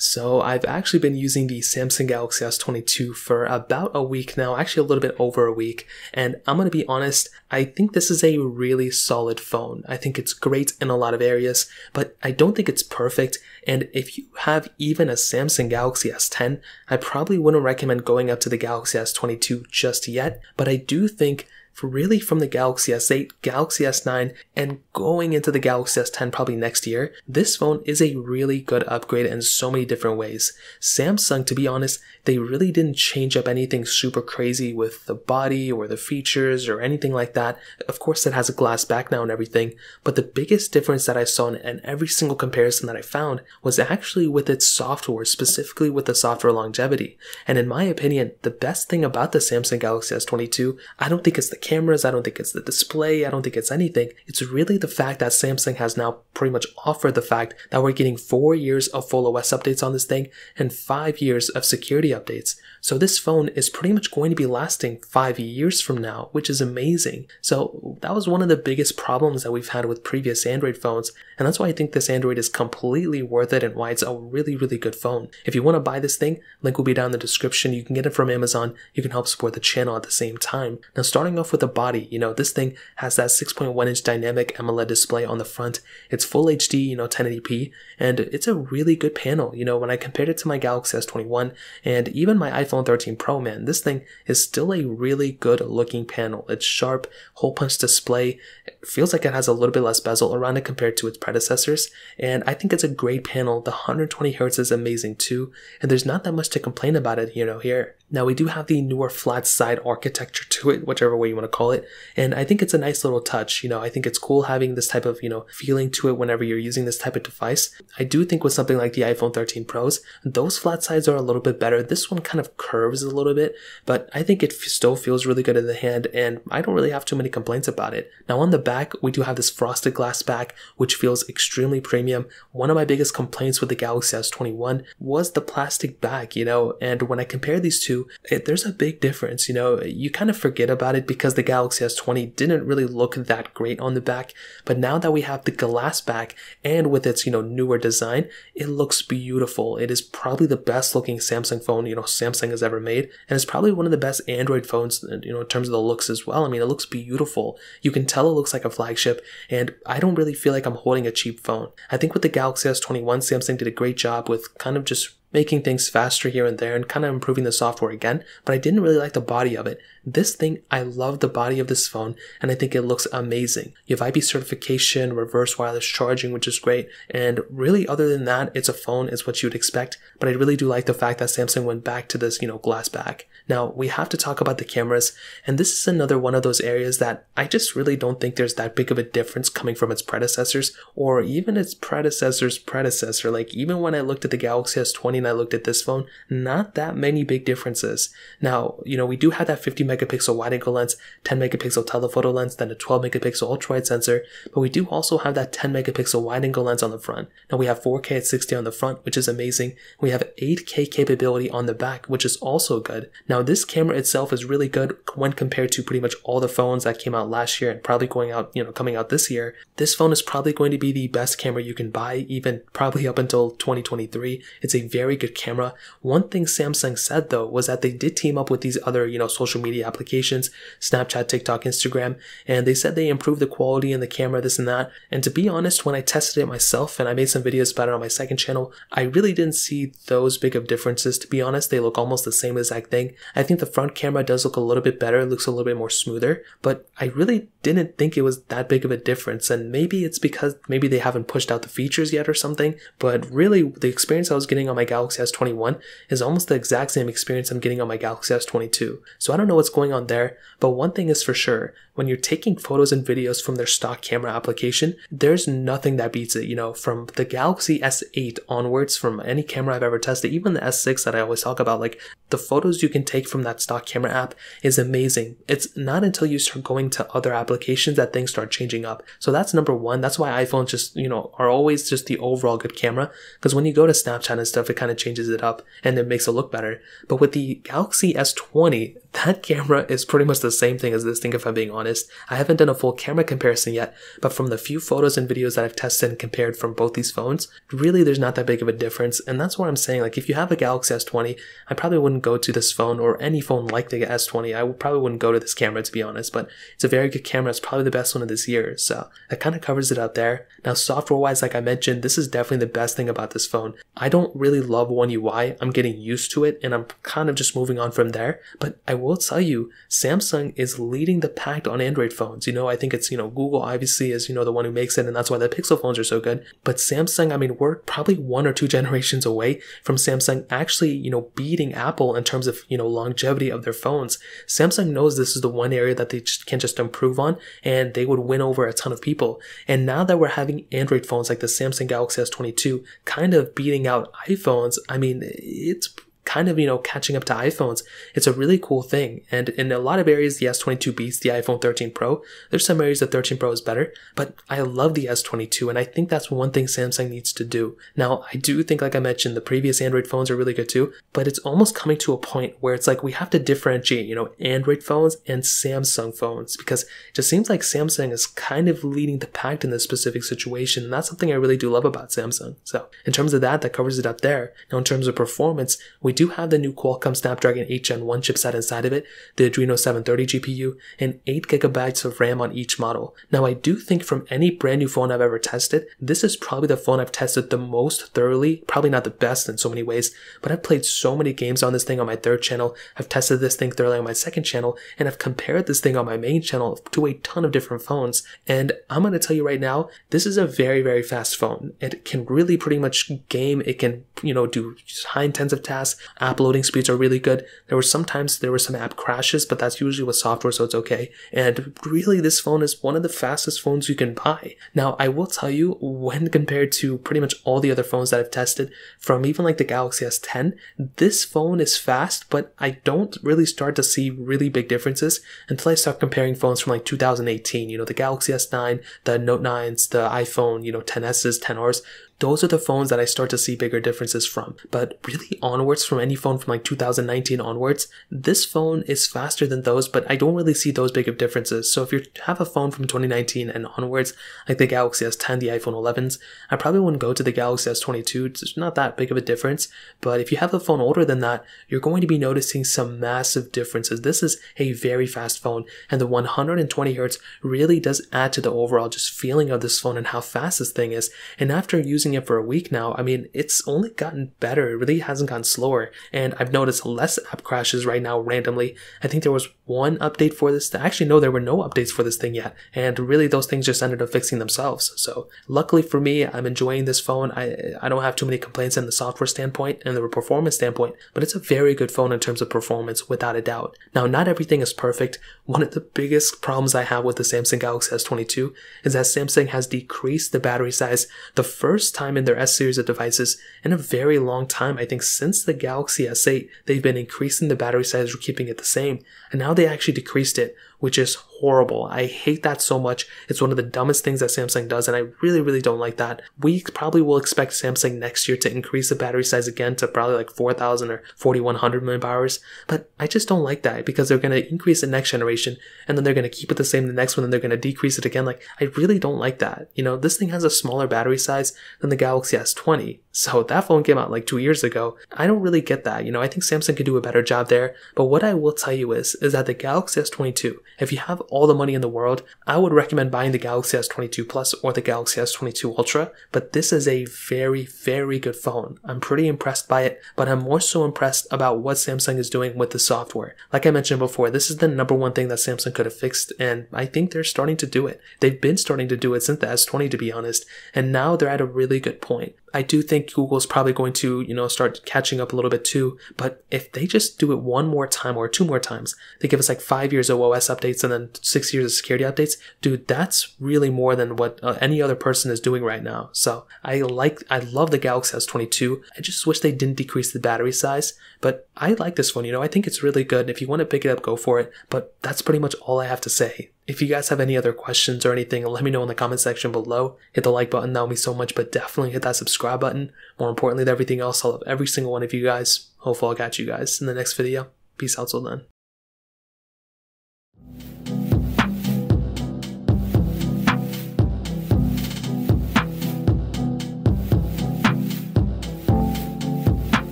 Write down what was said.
So I've actually been using the Samsung Galaxy S22 for about a week now, actually a little bit over a week, and I'm going to be honest, I think this is a really solid phone. I think it's great in a lot of areas, but I don't think it's perfect, and if you have even a Samsung Galaxy S10, I probably wouldn't recommend going up to the Galaxy S22 just yet, but I do think really from the Galaxy S8, Galaxy S9, and going into the Galaxy S10 probably next year, this phone is a really good upgrade in so many different ways. Samsung, to be honest, they really didn't change up anything super crazy with the body or the features or anything like that. Of course, it has a glass back now and everything, but the biggest difference that I saw in every single comparison that I found was actually with its software, specifically with the software longevity. And in my opinion, the best thing about the Samsung Galaxy S22, I don't think it's the cameras, I don't think it's the display, I don't think it's anything. It's really the fact that Samsung has now pretty much offered the fact that we're getting 4 years of full OS updates on this thing and 5 years of security updates. So this phone is pretty much going to be lasting 5 years from now, which is amazing. So that was one of the biggest problems that we've had with previous Android phones, and that's why I think this Android is completely worth it and why it's a really, really good phone. If you want to buy this thing, link will be down in the description. You can get it from Amazon. You can help support the channel at the same time. Now, starting off with the body, this thing has that 6.1-inch dynamic AMOLED display on the front. It's full HD, 1080p, and it's a really good panel. When I compared it to my Galaxy S21 and even my iPhone 13 Pro, man, this thing is still a really good looking panel. It's sharp, hole punch display. It feels like it has a little bit less bezel around it compared to its predecessors, and I think it's a great panel. The 120 Hz is amazing too, and there's not that much to complain about it, here. Now, we do have the newer flat side architecture to it, whichever way you want to call it, and I think it's a nice little touch. I think it's cool having this type of, feeling to it whenever you're using this type of device. I do think with something like the iPhone 13 Pros, those flat sides are a little bit better. This one kind of curves a little bit, but I think it still feels really good in the hand, and I don't really have too many complaints about it. Now, on the back, we do have this frosted glass back, which feels extremely premium. One of my biggest complaints with the Galaxy S21 was the plastic back, and when I compare these two, there's a big difference. You kind of forget about it because the Galaxy S20 didn't really look that great on the back, but now that we have the glass back and with its newer design, it looks beautiful. It is probably the best looking Samsung phone Samsung has ever made, and it's probably one of the best Android phones in terms of the looks as well. I mean, it looks beautiful. You can tell it looks like a flagship, and I don't really feel like I'm holding a cheap phone. I think with the Galaxy S21, Samsung did a great job with kind of just making things faster here and there and kind of improving the software again, but I didn't really like the body of it. This thing, I love the body of this phone, and I think it looks amazing. You have IP certification, reverse wireless charging, which is great, and really other than that, it's a phone, it's what you would expect, but I really do like the fact that Samsung went back to this, glass back. Now, we have to talk about the cameras, and this is another one of those areas that I just really don't think there's that big of a difference coming from its predecessors, or even its predecessor's predecessor. Like, even when I looked at the Galaxy S20 and I looked at this phone, not that many big differences. Now, we do have that 50 megapixel wide angle lens, 10 megapixel telephoto lens, then a 12 megapixel ultra wide sensor, but we do also have that 10 megapixel wide angle lens on the front. Now, we have 4K at 60 on the front, which is amazing. We have 8K capability on the back, which is also good. Now, this camera itself is really good when compared to pretty much all the phones that came out last year and probably coming out this year. This phone is probably going to be the best camera you can buy, even probably up until 2023. It's a very good camera. One thing Samsung said though was that they did team up with these other social media applications, Snapchat, TikTok, Instagram, and they said they improved the quality in the camera, this and that. And to be honest, when I tested it myself and I made some videos about it on my second channel, I really didn't see those big of differences. To be honest, they look almost the same exact thing. I think the front camera does look a little bit better, it looks a little bit more smoother, but I really didn't think it was that big of a difference, and maybe it's because maybe they haven't pushed out the features yet or something, but really the experience I was getting on my Galaxy S21 is almost the exact same experience I'm getting on my Galaxy S22. So I don't know what's going on there, but one thing is for sure, when you're taking photos and videos from their stock camera application, there's nothing that beats it. From the Galaxy S8 onwards, from any camera I've ever tested, even the S6 that I always talk about, like the photos you can take from that stock camera app is amazing. It's not until you start going to other applications that things start changing up. So that's number one. That's why iPhones just, are always just the overall good camera, because when you go to Snapchat and stuff, it kind of changes it up and it makes it look better. But with the Galaxy S20, that camera is pretty much the same thing as this thing if I'm being honest. I haven't done a full camera comparison yet, but from the few photos and videos that I've tested and compared from both these phones, really there's not that big of a difference. And that's what I'm saying, like if you have a Galaxy S20, I probably wouldn't go to this phone or any phone like the S20. I probably wouldn't go to this camera to be honest, but it's a very good camera. It's probably the best one of this year. So that kind of covers it out there. Now software wise, like I mentioned, this is definitely the best thing about this phone. I don't really love One UI. I'm getting used to it and I'm kind of just moving on from there. But I will tell you, Samsung is leading the pack on Android phones. I think it's, Google obviously is, the one who makes it, and that's why the Pixel phones are so good. But Samsung, I mean, we're probably 1 or 2 generations away from Samsung actually, beating Apple in terms of, longevity of their phones. Samsung knows this is the one area that they can just improve on, and they would win over a ton of people. And now that we're having Android phones like the Samsung Galaxy S22 kind of beating out iPhones, I mean, it's kind of, catching up to iPhones. It's a really cool thing. And in a lot of areas, the S22 beats the iPhone 13 Pro. There's some areas the 13 Pro is better, but I love the S22, and I think that's one thing Samsung needs to do. Now, I do think, like I mentioned, the previous Android phones are really good too, but it's almost coming to a point where it's like we have to differentiate, Android phones and Samsung phones, because it just seems like Samsung is kind of leading the pack in this specific situation, and that's something I really do love about Samsung. So in terms of that covers it up there. Now, in terms of performance, we do have the new Qualcomm Snapdragon 8 Gen 1 chipset inside of it, the Adreno 730 GPU, and 8GB of RAM on each model. Now, I do think from any brand new phone I've ever tested, this is probably the phone I've tested the most thoroughly. Probably not the best in so many ways, but I've played so many games on this thing on my 3rd channel. I've tested this thing thoroughly on my 2nd channel, and I've compared this thing on my main channel to a ton of different phones. And I'm going to tell you right now, this is a very, very fast phone. It can really pretty much game. It can, do high intensive tasks. App loading speeds are really good. There were some app crashes, but that's usually with software, so it's okay. And really, this phone is one of the fastest phones you can buy. Now, I will tell you, when compared to pretty much all the other phones that I've tested, from even like the Galaxy S10, this phone is fast, but I don't really start to see really big differences until I start comparing phones from like 2018. The Galaxy S9, the Note 9s, the iPhone, 10s, 10Rs. Those are the phones that I start to see bigger differences from. But really onwards, from any phone from like 2019 onwards, this phone is faster than those, but I don't really see those big of differences. So if you have a phone from 2019 and onwards, like the Galaxy S10, the iPhone 11s, I probably wouldn't go to the Galaxy S22. It's not that big of a difference. But if you have a phone older than that, you're going to be noticing some massive differences. This is a very fast phone, and the 120Hz really does add to the overall just feeling of this phone and how fast this thing is. And after using it for a week now, I mean, it's only gotten better. It really hasn't gotten slower. And I've noticed less app crashes right now randomly. I think there was one update for this. Actually, no, there were no updates for this thing yet. And really, those things just ended up fixing themselves. So luckily for me, I'm enjoying this phone. I don't have too many complaints in the software standpoint and the performance standpoint, but it's a very good phone in terms of performance, without a doubt. Now, not everything is perfect. One of the biggest problems I have with the Samsung Galaxy S22 is that Samsung has decreased the battery size the first time in their S series of devices in a very long time. I think since the Galaxy S8, they've been increasing the battery size or keeping it the same, and now they actually decreased it, which is horrible. I hate that so much. It's one of the dumbest things that Samsung does, and I really, really don't like that. We probably will expect Samsung next year to increase the battery size again to probably like 4,000 or 4,100 mAh, but I just don't like that because they're going to increase the next generation, and then they're going to keep it the same the next one, and they're going to decrease it again. Like, I really don't like that. This thing has a smaller battery size than the Galaxy S20. So that phone came out like 2 years ago. I don't really get that. I think Samsung could do a better job there. But what I will tell you is that the Galaxy S22, if you have all the money in the world, I would recommend buying the Galaxy S22 Plus or the Galaxy S22 Ultra. But this is a very, very good phone. I'm pretty impressed by it, but I'm more so impressed about what Samsung is doing with the software. Like I mentioned before, this is the number one thing that Samsung could have fixed, and I think they're starting to do it. They've been starting to do it since the S20, to be honest, and now they're at a really good point. I do think Google's probably going to, start catching up a little bit too, but if they just do it one more time or 2 more times, they give us like 5 years of OS updates and then 6 years of security updates, dude, that's really more than what any other person is doing right now. So I love the Galaxy S22. I just wish they didn't decrease the battery size, but I like this phone. I think it's really good. If you want to pick it up, go for it, but that's pretty much all I have to say. If you guys have any other questions or anything, let me know in the comment section below. Hit the like button, that would mean so much, but definitely hit that subscribe button. More importantly than everything else, I love every single one of you guys. Hopefully I'll catch you guys in the next video. Peace out till then.